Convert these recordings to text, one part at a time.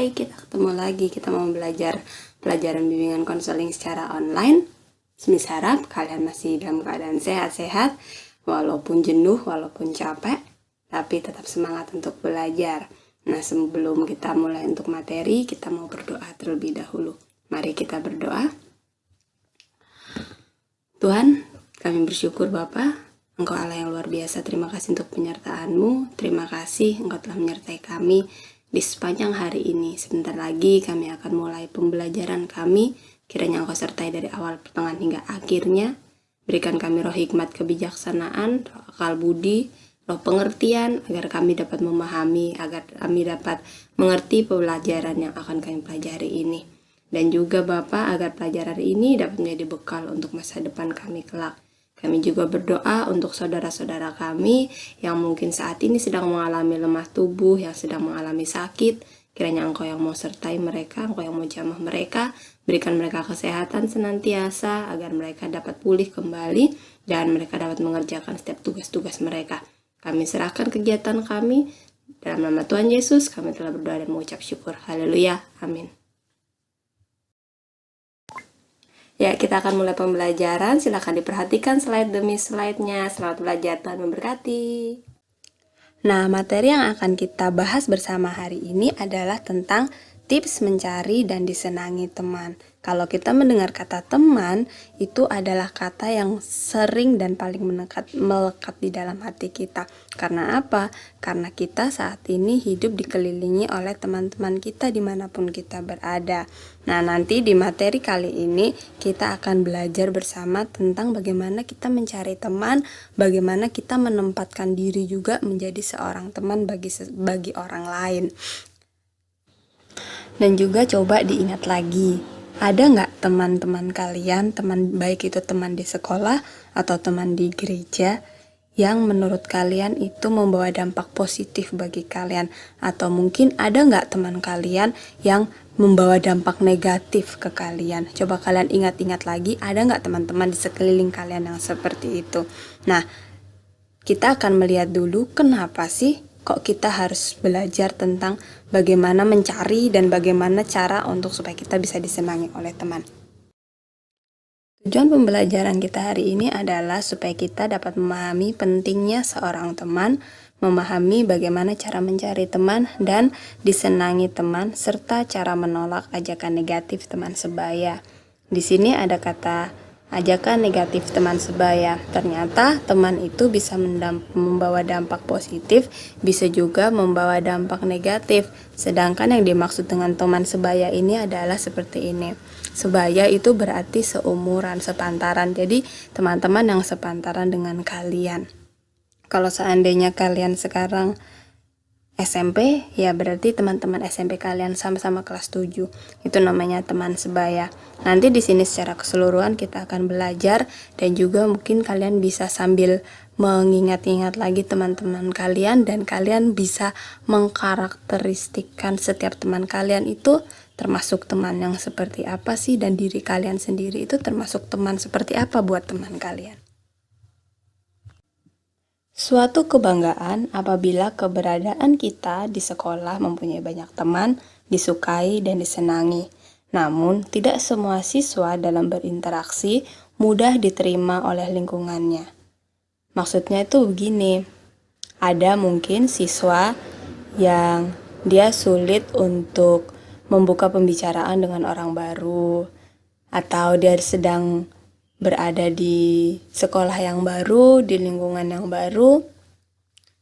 Hai, kita ketemu lagi. Kita mau belajar pelajaran bimbingan konseling secara online. Semis harap kalian masih dalam keadaan sehat-sehat, walaupun jenuh, walaupun capek, tapi tetap semangat untuk belajar. Nah, sebelum kita mulai untuk materi, kita mau berdoa terlebih dahulu. Mari kita berdoa. Tuhan, kami bersyukur Bapa, Engkau Allah yang luar biasa. Terima kasih untuk penyertaan-Mu. Terima kasih Engkau telah menyertai kami di sepanjang hari ini. Sebentar lagi kami akan mulai pembelajaran kami. Kiranya Engkau sertai dari awal, pertengahan hingga akhirnya. Berikan kami roh hikmat kebijaksanaan, roh akal budi, roh pengertian, agar kami dapat memahami, agar kami dapat mengerti pelajaran yang akan kami pelajari ini. Dan juga Bapa, agar pelajaran ini dapat menjadi bekal untuk masa depan kami kelak. Kami juga berdoa untuk saudara-saudara kami yang mungkin saat ini sedang mengalami lemah tubuh, yang sedang mengalami sakit. Kiranya Engkau yang mau sertai mereka, Engkau yang mau jamah mereka, berikan mereka kesehatan senantiasa agar mereka dapat pulih kembali dan mereka dapat mengerjakan setiap tugas-tugas mereka. Kami serahkan kegiatan kami, dalam nama Tuhan Yesus kami telah berdoa dan mengucap syukur. Haleluya, amin. Ya, kita akan mulai pembelajaran. Silakan diperhatikan slide demi slide-nya. Selamat belajar, Tuhan memberkati. Nah, materi yang akan kita bahas bersama hari ini adalah tentang tips mencari dan disenangi teman. Kalau kita mendengar kata teman, itu adalah kata yang sering dan paling melekat di dalam hati kita. Karena apa? Karena kita saat ini hidup dikelilingi oleh teman-teman kita dimanapun kita berada. Nah, nanti di materi kali ini kita akan belajar bersama tentang bagaimana kita mencari teman, bagaimana kita menempatkan diri juga menjadi seorang teman bagi orang lain. Dan juga coba diingat lagi, ada nggak teman-teman kalian, teman baik itu teman di sekolah atau teman di gereja, yang menurut kalian itu membawa dampak positif bagi kalian? Atau mungkin ada nggak teman kalian yang membawa dampak negatif ke kalian? Coba kalian ingat-ingat lagi, ada nggak teman-teman di sekeliling kalian yang seperti itu? Nah, kita akan melihat dulu kenapa sih kok kita harus belajar tentang bagaimana mencari dan bagaimana cara untuk supaya kita bisa disenangi oleh teman. Tujuan pembelajaran kita hari ini adalah supaya kita dapat memahami pentingnya seorang teman, memahami bagaimana cara mencari teman dan disenangi teman, serta cara menolak ajakan negatif teman sebaya. Di sini ada kata ajakan negatif teman sebaya. Ternyata teman itu bisa membawa dampak positif, bisa juga membawa dampak negatif. Sedangkan yang dimaksud dengan teman sebaya ini adalah seperti ini. Sebaya itu berarti seumuran, sepantaran. Jadi teman-teman yang sepantaran dengan kalian. Kalau seandainya kalian sekarang SMP, ya berarti teman-teman SMP kalian sama-sama kelas 7. Itu namanya teman sebaya. Nanti di sini secara keseluruhan kita akan belajar dan juga mungkin kalian bisa sambil mengingat-ingat lagi teman-teman kalian dan kalian bisa mengkarakteristikkan setiap teman kalian itu termasuk teman yang seperti apa sih, dan diri kalian sendiri itu termasuk teman seperti apa buat teman kalian. Suatu kebanggaan apabila keberadaan kita di sekolah mempunyai banyak teman, disukai dan disenangi. Namun, tidak semua siswa dalam berinteraksi mudah diterima oleh lingkungannya. Maksudnya itu begini, ada mungkin siswa yang dia sulit untuk membuka pembicaraan dengan orang baru, atau dia sedang berada di sekolah yang baru, di lingkungan yang baru,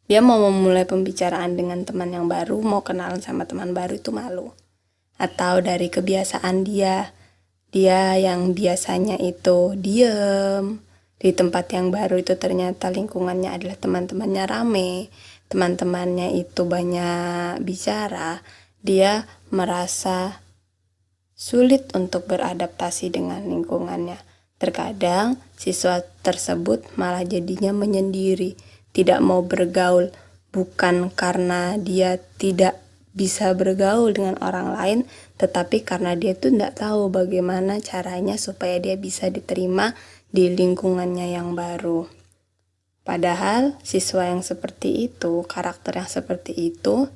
dia mau memulai pembicaraan dengan teman yang baru, mau kenalan sama teman baru itu malu. Atau dari kebiasaan dia yang biasanya itu diem, di tempat yang baru itu ternyata lingkungannya adalah teman-temannya rame, teman-temannya itu banyak bicara, dia merasa sulit untuk beradaptasi dengan lingkungannya. Terkadang siswa tersebut malah jadinya menyendiri, tidak mau bergaul, bukan karena dia tidak bisa bergaul dengan orang lain, tetapi karena dia tuh tidak tahu bagaimana caranya supaya dia bisa diterima di lingkungannya yang baru. Padahal siswa yang seperti itu, karakter yang seperti itu,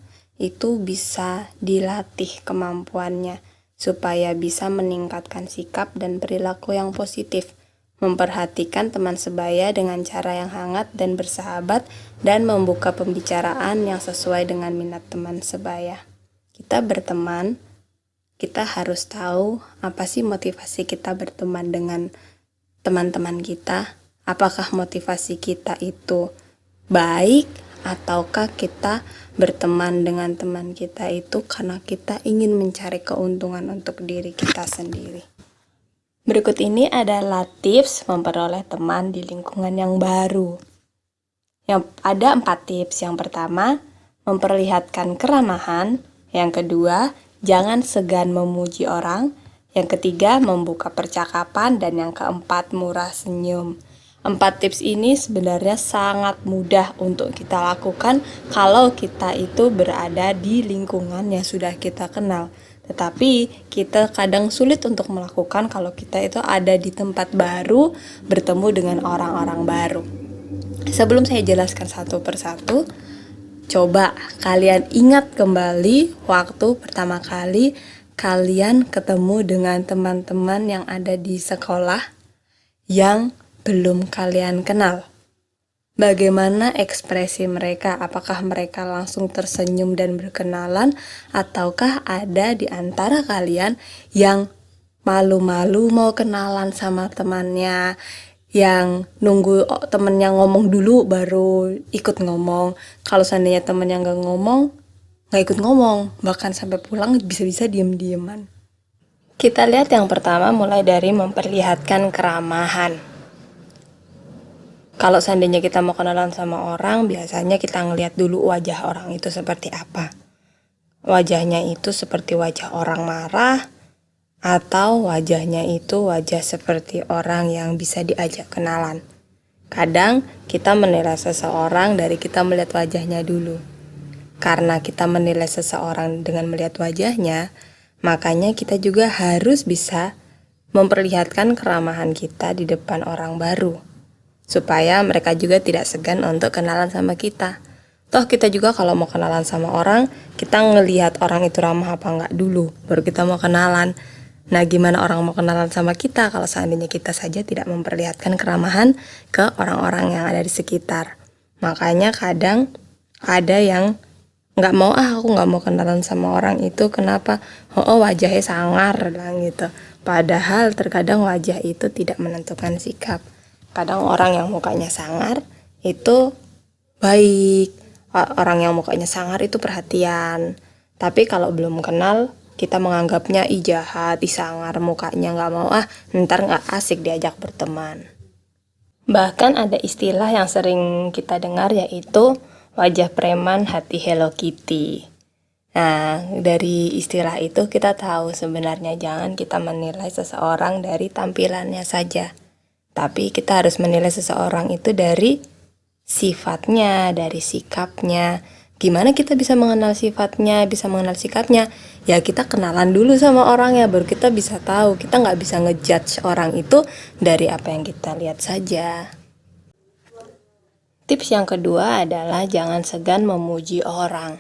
itu bisa dilatih kemampuannya supaya bisa meningkatkan sikap dan perilaku yang positif, memperhatikan teman sebaya dengan cara yang hangat dan bersahabat, dan membuka pembicaraan yang sesuai dengan minat teman sebaya. Kita berteman, kita harus tahu apa sih motivasi kita berteman dengan teman-teman kita. Apakah motivasi kita itu baik, ataukah kita berteman dengan teman kita itu karena kita ingin mencari keuntungan untuk diri kita sendiri. Berikut ini adalah tips memperoleh teman di lingkungan yang baru. Yang ada 4 tips. Yang pertama, memperlihatkan keramahan. Yang kedua, jangan segan memuji orang. Yang ketiga, membuka percakapan. Dan yang keempat, murah senyum. 4 tips ini sebenarnya sangat mudah untuk kita lakukan kalau kita itu berada di lingkungan yang sudah kita kenal. Tetapi kita kadang sulit untuk melakukan kalau kita itu ada di tempat baru, bertemu dengan orang-orang baru. Sebelum saya jelaskan satu persatu, coba kalian ingat kembali waktu pertama kali kalian ketemu dengan teman-teman yang ada di sekolah yang belum kalian kenal. Bagaimana ekspresi mereka? Apakah mereka langsung tersenyum dan berkenalan, ataukah ada di antara kalian yang malu-malu mau kenalan sama temannya, yang nunggu temennya ngomong dulu baru ikut ngomong. Kalau seandainya temennya nggak ngomong, nggak ikut ngomong, bahkan sampai pulang bisa-bisa diem-dieman. Kita lihat yang pertama mulai dari memperlihatkan keramahan. Kalau seandainya kita mau kenalan sama orang, biasanya kita ngeliat dulu wajah orang itu seperti apa. Wajahnya itu seperti wajah orang marah, atau wajahnya itu wajah seperti orang yang bisa diajak kenalan. Kadang kita menilai seseorang dari kita melihat wajahnya dulu. Karena kita menilai seseorang dengan melihat wajahnya, makanya kita juga harus bisa memperlihatkan keramahan kita di depan orang baru, supaya mereka juga tidak segan untuk kenalan sama kita. Toh kita juga kalau mau kenalan sama orang, kita ngelihat orang itu ramah apa enggak dulu, baru kita mau kenalan. Nah, gimana orang mau kenalan sama kita kalau seandainya kita saja tidak memperlihatkan keramahan ke orang-orang yang ada di sekitar. Makanya kadang ada yang nggak mau, aku nggak mau kenalan sama orang itu, kenapa? Oh, wajahnya sangar, bilang gitu. Padahal terkadang wajah itu tidak menentukan sikap. Kadang orang yang mukanya sangar itu baik, orang yang mukanya sangar itu perhatian. Tapi kalau belum kenal, kita menganggapnya jahat, sangar, mukanya nggak mau, ntar nggak asik diajak berteman. Bahkan ada istilah yang sering kita dengar, yaitu wajah preman hati Hello Kitty. Nah, dari istilah itu kita tahu sebenarnya jangan kita menilai seseorang dari tampilannya saja. Tapi kita harus menilai seseorang itu dari sifatnya, dari sikapnya. Gimana kita bisa mengenal sifatnya, bisa mengenal sikapnya? Ya kita kenalan dulu sama orangnya, baru kita bisa tahu. Kita nggak bisa ngejudge orang itu dari apa yang kita lihat saja. Tips yang kedua adalah jangan segan memuji orang.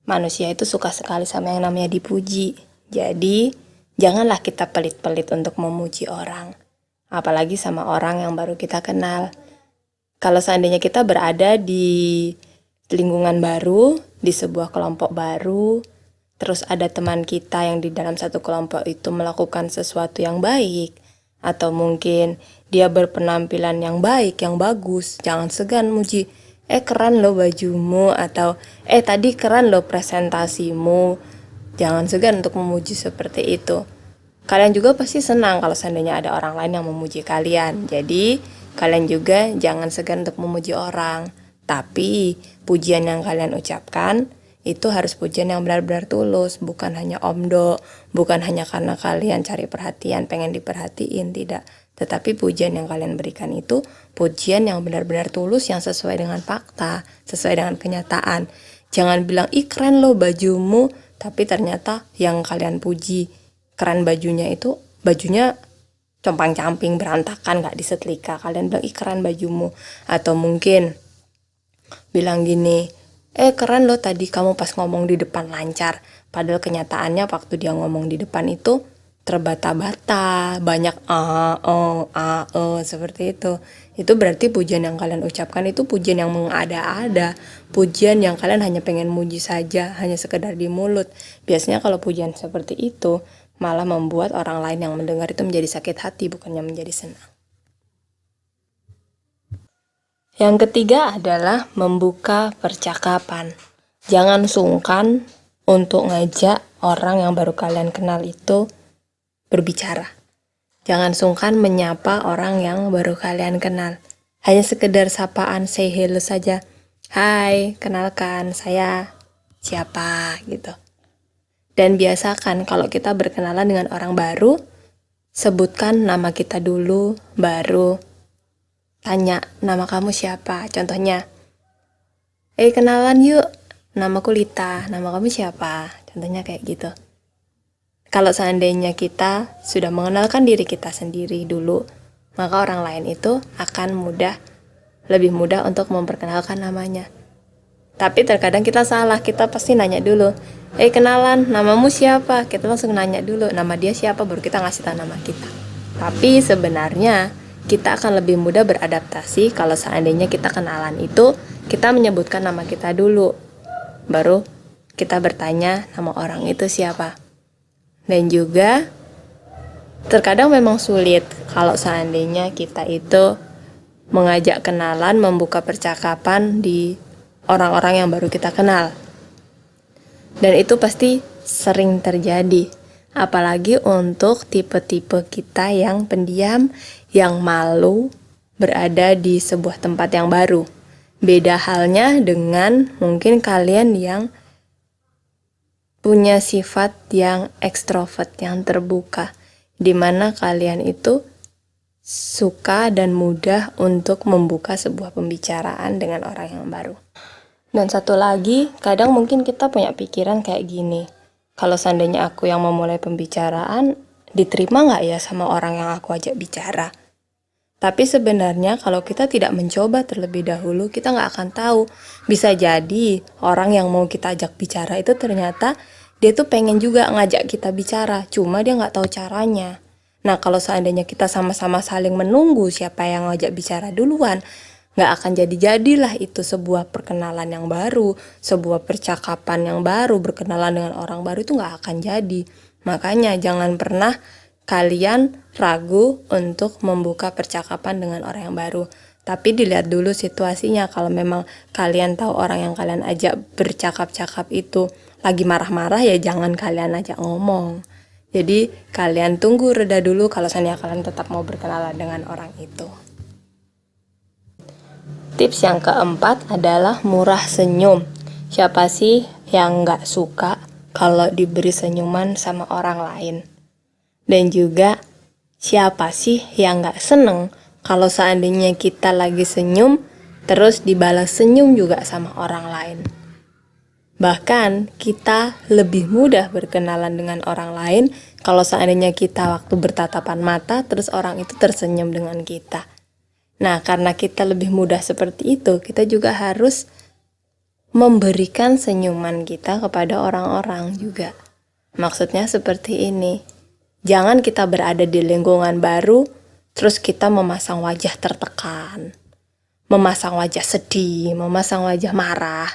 Manusia itu suka sekali sama yang namanya dipuji. Jadi janganlah kita pelit-pelit untuk memuji orang. Apalagi sama orang yang baru kita kenal. Kalau seandainya kita berada di lingkungan baru, di sebuah kelompok baru, terus ada teman kita yang di dalam satu kelompok itu melakukan sesuatu yang baik, atau mungkin dia berpenampilan yang baik, yang bagus, jangan segan muji. Keren lo bajumu, atau tadi keren lo presentasimu. Jangan segan untuk memuji seperti itu. Kalian juga pasti senang kalau seandainya ada orang lain yang memuji kalian. Jadi kalian juga jangan segan untuk memuji orang. Tapi pujian yang kalian ucapkan itu harus pujian yang benar-benar tulus, bukan hanya omdo, bukan hanya karena kalian cari perhatian, pengen diperhatiin, tidak. Tetapi pujian yang kalian berikan itu pujian yang benar-benar tulus, yang sesuai dengan fakta, sesuai dengan kenyataan. Jangan bilang, keren lo bajumu, tapi ternyata yang kalian puji keren bajunya itu, bajunya compang-camping, berantakan, gak disetrika. Kalian bilang, keren bajumu. Atau mungkin bilang gini, Keren loh tadi kamu pas ngomong di depan lancar. Padahal kenyataannya waktu dia ngomong di depan itu terbata-bata, banyak seperti itu. Itu berarti pujian yang kalian ucapkan itu pujian yang mengada-ada, pujian yang kalian hanya pengen muji saja, hanya sekedar di mulut. Biasanya kalau pujian seperti itu malah membuat orang lain yang mendengar itu menjadi sakit hati, bukannya menjadi senang. Yang ketiga adalah membuka percakapan. Jangan sungkan untuk ngajak orang yang baru kalian kenal itu berbicara. Jangan sungkan menyapa orang yang baru kalian kenal. Hanya sekedar sapaan, say hello saja. Hai, kenalkan saya siapa gitu. Dan biasakan kalau kita berkenalan dengan orang baru, sebutkan nama kita dulu, baru tanya, nama kamu siapa? Contohnya, kenalan yuk, namaku Lita, nama kamu siapa? Contohnya kayak gitu. Kalau seandainya kita sudah mengenalkan diri kita sendiri dulu, maka orang lain itu akan lebih mudah untuk memperkenalkan namanya. Tapi terkadang kita salah, kita pasti nanya dulu, kenalan, namamu siapa? Kita langsung nanya dulu, nama dia siapa, baru kita ngasih tahu nama kita. Tapi sebenarnya kita akan lebih mudah beradaptasi kalau seandainya kita kenalan itu, kita menyebutkan nama kita dulu. Baru kita bertanya nama orang itu siapa. Dan juga terkadang memang sulit kalau seandainya kita itu mengajak kenalan, membuka percakapan di orang-orang yang baru kita kenal. Dan itu pasti sering terjadi. Apalagi untuk tipe-tipe kita yang pendiam, yang malu berada di sebuah tempat yang baru. Beda halnya dengan mungkin kalian yang punya sifat yang ekstrovert, yang terbuka, di mana kalian itu suka dan mudah untuk membuka sebuah pembicaraan dengan orang yang baru. Dan satu lagi, kadang mungkin kita punya pikiran kayak gini, kalau seandainya aku yang memulai pembicaraan, diterima nggak ya sama orang yang aku ajak bicara? Tapi sebenarnya kalau kita tidak mencoba terlebih dahulu, kita nggak akan tahu. Bisa jadi orang yang mau kita ajak bicara itu ternyata dia tuh pengen juga ngajak kita bicara, cuma dia nggak tahu caranya. Nah, kalau seandainya kita sama-sama saling menunggu siapa yang ngajak bicara duluan, nggak akan jadi-jadilah itu sebuah perkenalan yang baru, sebuah percakapan yang baru, berkenalan dengan orang baru itu nggak akan jadi. Makanya jangan pernah kalian ragu untuk membuka percakapan dengan orang yang baru. Tapi dilihat dulu situasinya, kalau memang kalian tahu orang yang kalian ajak bercakap-cakap itu lagi marah-marah, ya jangan kalian ajak ngomong. Jadi kalian tunggu reda dulu kalau seandainya kalian tetap mau berkenalan dengan orang itu. Tips yang keempat adalah murah senyum. Siapa sih yang nggak suka kalau diberi senyuman sama orang lain? Dan juga siapa sih yang nggak seneng kalau seandainya kita lagi senyum, terus dibalas senyum juga sama orang lain? Bahkan kita lebih mudah berkenalan dengan orang lain kalau seandainya kita waktu bertatapan mata, terus orang itu tersenyum dengan kita. Nah, karena kita lebih mudah seperti itu, kita juga harus memberikan senyuman kita kepada orang-orang juga. Maksudnya seperti ini. Jangan kita berada di lingkungan baru, terus kita memasang wajah tertekan, memasang wajah sedih, memasang wajah marah.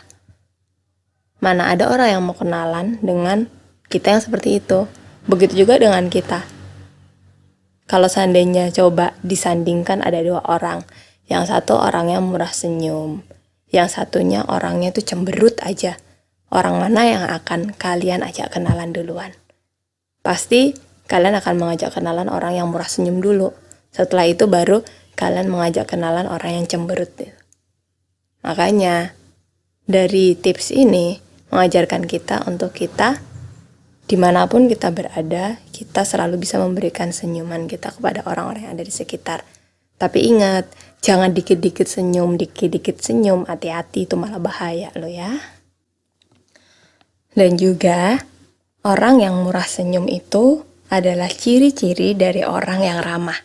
Mana ada orang yang mau kenalan dengan kita yang seperti itu. Begitu juga dengan kita. Kalau seandainya coba disandingkan ada dua orang, yang satu orangnya murah senyum, yang satunya orangnya itu cemberut aja. Orang mana yang akan kalian ajak kenalan duluan? Pasti kalian akan mengajak kenalan orang yang murah senyum dulu. Setelah itu baru kalian mengajak kenalan orang yang cemberut. Makanya dari tips ini mengajarkan kita untuk kita dimanapun kita berada, kita selalu bisa memberikan senyuman kita kepada orang-orang yang ada di sekitar. Tapi ingat, jangan dikit-dikit senyum, hati-hati, itu malah bahaya loh ya. Dan juga, orang yang murah senyum itu adalah ciri-ciri dari orang yang ramah,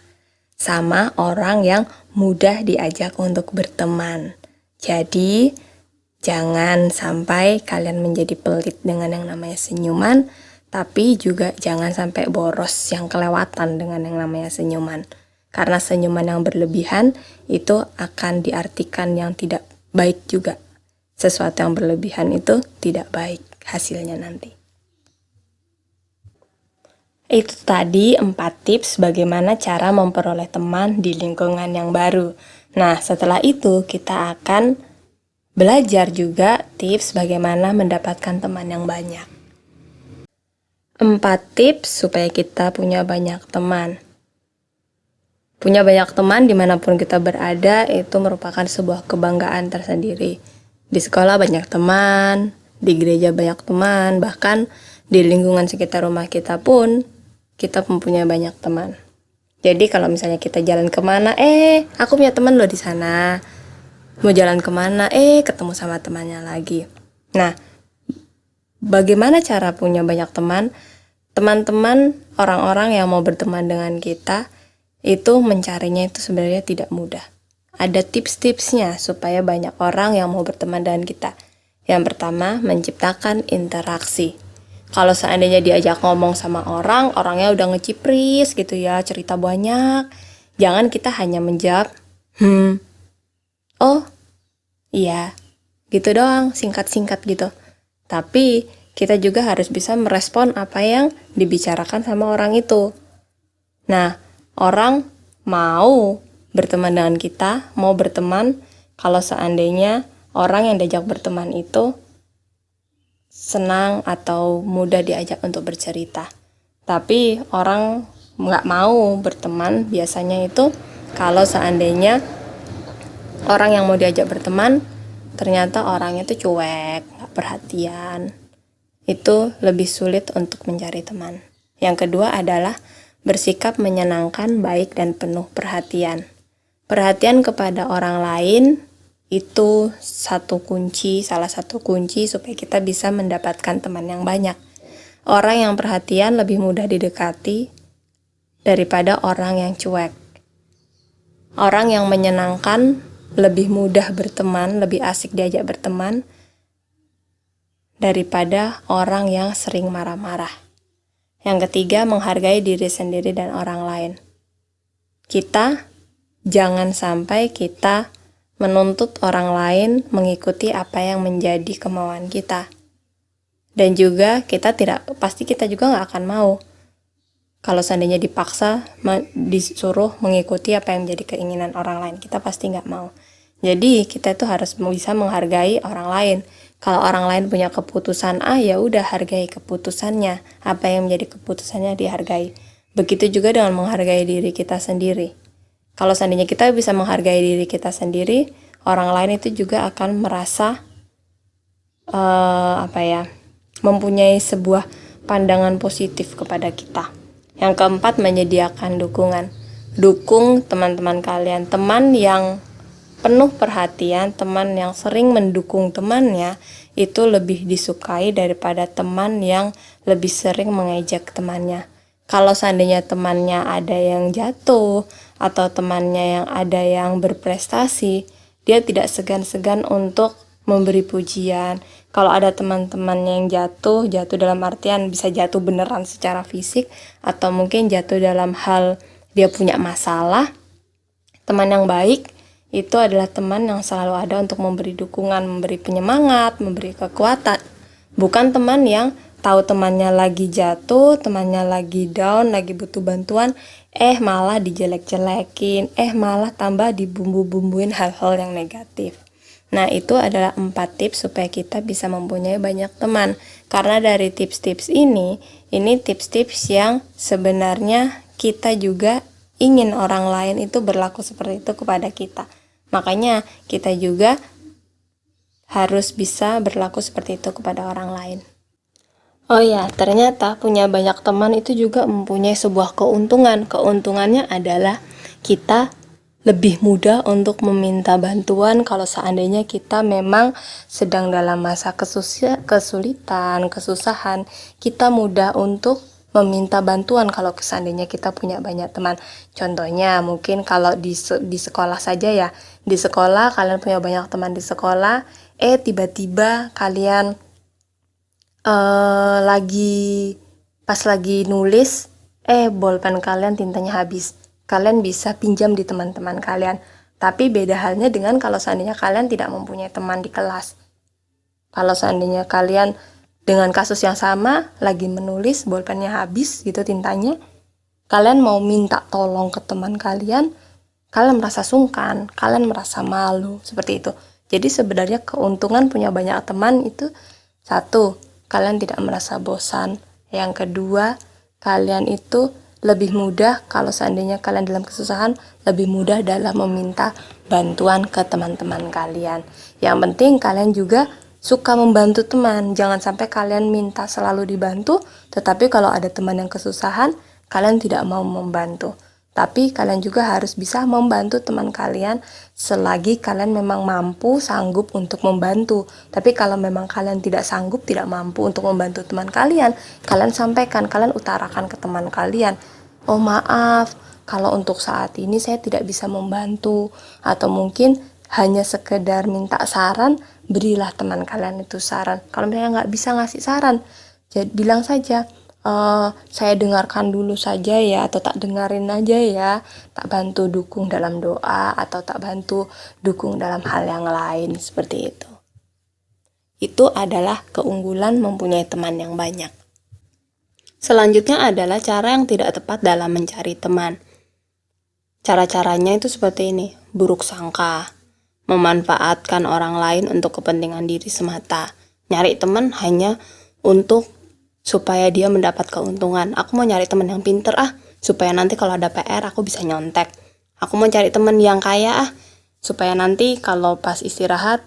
sama orang yang mudah diajak untuk berteman. Jadi, Jangan sampai kalian menjadi pelit dengan yang namanya senyuman, tapi juga jangan sampai boros yang kelewatan dengan yang namanya senyuman. Karena senyuman yang berlebihan itu akan diartikan yang tidak baik juga. Sesuatu yang berlebihan itu tidak baik hasilnya nanti. Itu tadi 4 tips bagaimana cara memperoleh teman di lingkungan yang baru. Nah, setelah itu kita akan belajar juga tips bagaimana mendapatkan teman yang banyak. 4 tips supaya kita punya banyak teman. Punya banyak teman dimanapun kita berada itu merupakan sebuah kebanggaan tersendiri. Di sekolah banyak teman, di gereja banyak teman, bahkan di lingkungan sekitar rumah kita pun kita mempunyai banyak teman. Jadi kalau misalnya kita jalan kemana, aku punya teman loh di sana. Mau jalan kemana, ketemu sama temannya lagi. Nah, bagaimana cara punya banyak teman? Teman-teman, orang-orang yang mau berteman dengan kita, itu mencarinya itu sebenarnya tidak mudah. Ada tips-tipsnya supaya banyak orang yang mau berteman dengan kita. Yang pertama, menciptakan interaksi. Kalau seandainya diajak ngomong sama orang, orangnya udah ngecipris gitu ya, cerita banyak. Jangan kita hanya menjawab, oh, iya, gitu doang, singkat-singkat gitu. Tapi kita juga harus bisa merespon apa yang dibicarakan sama orang itu. Nah, orang mau berteman dengan kita, mau berteman kalau seandainya orang yang diajak berteman itu senang atau mudah diajak untuk bercerita. Tapi orang nggak mau berteman biasanya itu kalau seandainya orang yang mau diajak berteman ternyata orangnya itu cuek, nggak perhatian. Itu lebih sulit untuk mencari teman. Yang kedua adalah bersikap menyenangkan, baik, dan penuh perhatian. Perhatian kepada orang lain itu salah satu kunci supaya kita bisa mendapatkan teman yang banyak. Orang yang perhatian lebih mudah didekati daripada orang yang cuek. Orang yang menyenangkan lebih mudah berteman, lebih asik diajak berteman daripada orang yang sering marah-marah. Yang ketiga, menghargai diri sendiri dan orang lain. Jangan sampai kita menuntut orang lain mengikuti apa yang menjadi kemauan kita. Dan juga pasti kita juga nggak akan mau kalau seandainya dipaksa disuruh mengikuti apa yang menjadi keinginan orang lain. Kita pasti nggak mau. Jadi kita itu harus bisa menghargai orang lain. Kalau orang lain punya keputusan A, ya udah hargai keputusannya. Apa yang menjadi keputusannya dihargai. Begitu juga dengan menghargai diri kita sendiri. Kalau seandainya kita bisa menghargai diri kita sendiri, orang lain itu juga akan merasa mempunyai sebuah pandangan positif kepada kita. Yang keempat, menyediakan dukungan. Dukung teman-teman kalian, teman yang penuh perhatian, teman yang sering mendukung temannya itu lebih disukai daripada teman yang lebih sering mengejek temannya. Kalau seandainya temannya ada yang jatuh atau temannya yang ada yang berprestasi, dia tidak segan-segan untuk memberi pujian. Kalau ada teman-temannya yang jatuh dalam artian bisa jatuh beneran secara fisik atau mungkin jatuh dalam hal dia punya masalah, teman yang baik itu adalah teman yang selalu ada untuk memberi dukungan, memberi penyemangat, memberi kekuatan. Bukan teman yang tahu temannya lagi jatuh, temannya lagi down, lagi butuh bantuan, malah dijelek-jelekin, malah tambah dibumbu-bumbuin hal-hal yang negatif. Nah, itu adalah 4 tips supaya kita bisa mempunyai banyak teman. Karena dari tips-tips ini tips-tips yang sebenarnya kita juga ingin orang lain itu berlaku seperti itu kepada kita. Makanya kita juga harus bisa berlaku seperti itu kepada orang lain. Oh ya, ternyata punya banyak teman itu juga mempunyai sebuah keuntungan. Keuntungannya adalah kita lebih mudah untuk meminta bantuan kalau seandainya kita memang sedang dalam masa kesulitan, kesusahan. Kita mudah untuk meminta bantuan kalau seandainya kita punya banyak teman. Contohnya mungkin kalau di sekolah saja ya. Di sekolah kalian punya banyak teman di sekolah, tiba-tiba kalian pas lagi nulis, bolpen kalian tintanya habis. Kalian bisa pinjam di teman-teman kalian. Tapi beda halnya dengan kalau seandainya kalian tidak mempunyai teman di kelas. Kalau seandainya kalian dengan kasus yang sama, lagi menulis, bolpennya habis gitu tintanya, kalian mau minta tolong ke teman kalian merasa sungkan, kalian merasa malu, seperti itu. Jadi sebenarnya keuntungan punya banyak teman itu, satu, kalian tidak merasa bosan. Yang kedua, kalian itu lebih mudah kalau seandainya kalian dalam kesusahan, lebih mudah dalam meminta bantuan ke teman-teman kalian. Yang penting kalian juga suka membantu teman. Jangan sampai kalian minta selalu dibantu, tetapi kalau ada teman yang kesusahan, kalian tidak mau membantu. Tapi kalian juga harus bisa membantu teman kalian selagi kalian memang mampu, sanggup untuk membantu. Tapi kalau memang kalian tidak sanggup, tidak mampu untuk membantu teman kalian sampaikan, kalian utarakan ke teman kalian. Oh maaf, kalau untuk saat ini saya tidak bisa membantu. Atau mungkin hanya sekedar minta saran, berilah teman kalian itu saran. Kalau misalnya nggak bisa ngasih saran, jadi bilang saja, saya dengarkan dulu saja ya, atau tak dengerin aja ya, tak bantu dukung dalam doa, atau tak bantu dukung dalam hal yang lain, seperti itu. Itu adalah keunggulan mempunyai teman yang banyak. Selanjutnya adalah cara yang tidak tepat dalam mencari teman. Cara-caranya itu seperti ini: buruk sangka, memanfaatkan orang lain untuk kepentingan diri semata, nyari teman hanya untuk supaya dia mendapat keuntungan. Aku mau nyari teman yang pinter supaya nanti kalau ada PR aku bisa nyontek. Aku mau cari teman yang kaya supaya nanti kalau pas istirahat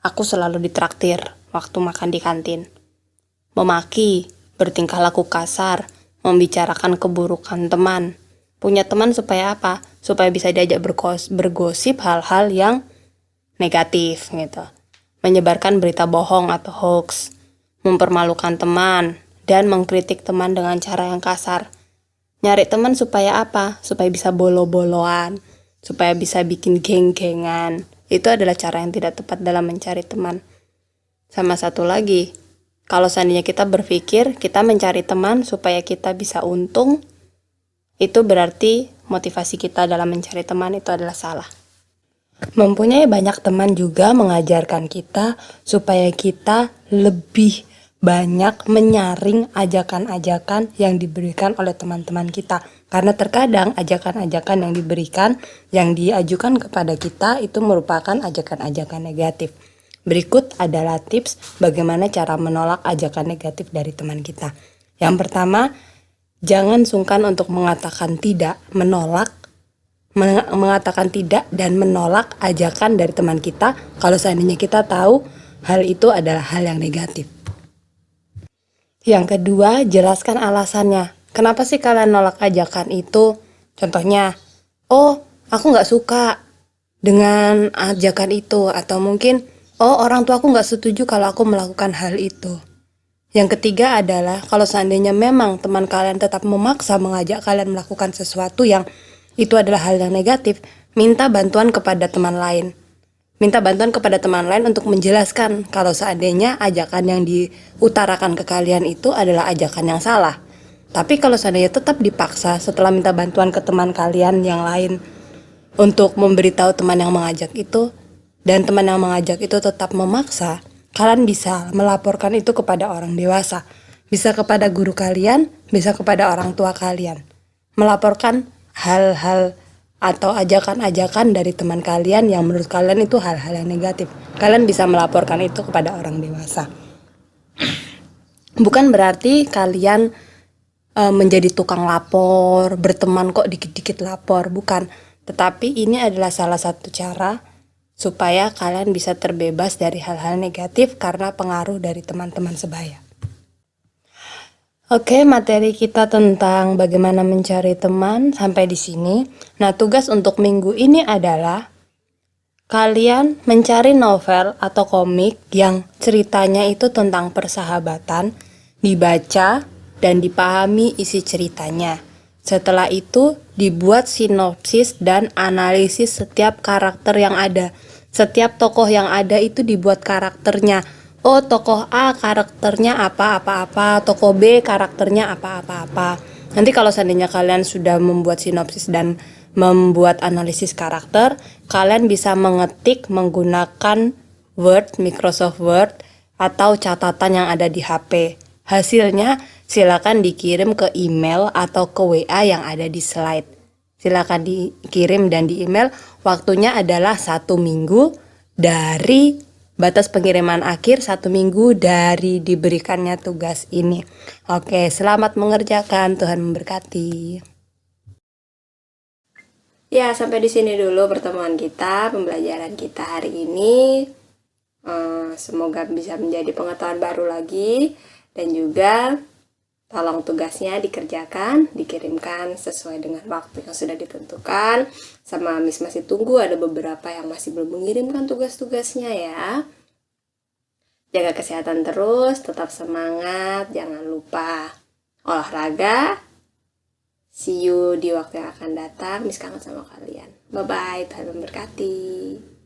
aku selalu ditraktir waktu makan di kantin. Memaki, bertingkah laku kasar, membicarakan keburukan teman. Punya teman supaya apa? Supaya bisa diajak bergosip hal-hal yang negatif gitu. Menyebarkan berita bohong atau hoax, mempermalukan teman, dan mengkritik teman dengan cara yang kasar. Nyari teman supaya apa? Supaya bisa bolo-boloan, supaya bisa bikin geng-gengan. Itu adalah cara yang tidak tepat dalam mencari teman. Sama satu lagi, kalau seandainya kita berpikir kita mencari teman supaya kita bisa untung, itu berarti motivasi kita dalam mencari teman itu adalah salah. Mempunyai banyak teman juga mengajarkan kita supaya kita lebih banyak menyaring ajakan-ajakan yang diberikan oleh teman-teman kita. Karena terkadang ajakan-ajakan yang diberikan, yang diajukan kepada kita itu merupakan ajakan-ajakan negatif. Berikut adalah tips bagaimana cara menolak ajakan negatif dari teman kita. Yang pertama, jangan sungkan untuk mengatakan tidak, mengatakan tidak dan menolak ajakan dari teman kita kalau seandainya kita tahu hal itu adalah hal yang negatif. Yang kedua, jelaskan alasannya. Kenapa sih kalian nolak ajakan itu? Contohnya, aku nggak suka dengan ajakan itu. Atau mungkin, orang tua aku nggak setuju kalau aku melakukan hal itu. Yang ketiga adalah, kalau seandainya memang teman kalian tetap memaksa mengajak kalian melakukan sesuatu yang itu adalah hal yang negatif, minta bantuan kepada teman lain. Minta bantuan kepada teman lain untuk menjelaskan kalau seandainya ajakan yang diutarakan ke kalian itu adalah ajakan yang salah. Tapi kalau seandainya tetap dipaksa setelah minta bantuan ke teman kalian yang lain untuk memberitahu teman yang mengajak itu, dan teman yang mengajak itu tetap memaksa, kalian bisa melaporkan itu kepada orang dewasa. Bisa kepada guru kalian, bisa kepada orang tua kalian. Melaporkan hal-hal atau ajakan-ajakan dari teman kalian yang menurut kalian itu hal-hal yang negatif. Kalian bisa melaporkan itu kepada orang dewasa. Bukan berarti kalian menjadi tukang lapor, berteman kok dikit-dikit lapor, bukan. Tetapi ini adalah salah satu cara supaya kalian bisa terbebas dari hal-hal negatif karena pengaruh dari teman-teman sebaya. Oke, materi kita tentang bagaimana mencari teman sampai di sini. Nah, tugas untuk minggu ini adalah kalian mencari novel atau komik yang ceritanya itu tentang persahabatan, dibaca dan dipahami isi ceritanya. Setelah itu, dibuat sinopsis dan analisis setiap karakter yang ada. Setiap tokoh yang ada itu dibuat karakternya. Oh, tokoh A karakternya apa-apa-apa, tokoh B karakternya apa-apa-apa. Nanti kalau seandainya kalian sudah membuat sinopsis dan membuat analisis karakter, kalian bisa mengetik menggunakan Word, Microsoft Word, atau catatan yang ada di HP. Hasilnya silakan dikirim ke email atau ke WA yang ada di slide. Silakan dikirim dan di email. Waktunya adalah 1 minggu dari batas pengiriman akhir, 1 minggu dari diberikannya tugas ini. Oke, selamat mengerjakan. Tuhan memberkati. Ya, sampai di sini dulu pertemuan kita, pembelajaran kita hari ini. Semoga bisa menjadi pengetahuan baru lagi, dan juga tolong tugasnya dikerjakan, dikirimkan sesuai dengan waktu yang sudah ditentukan. Sama Miss masih tunggu, ada beberapa yang masih belum mengirimkan tugas-tugasnya ya. Jaga kesehatan terus, tetap semangat, jangan lupa olahraga. See you di waktu yang akan datang. Miss kangen sama kalian. Bye-bye, Tuhan memberkati.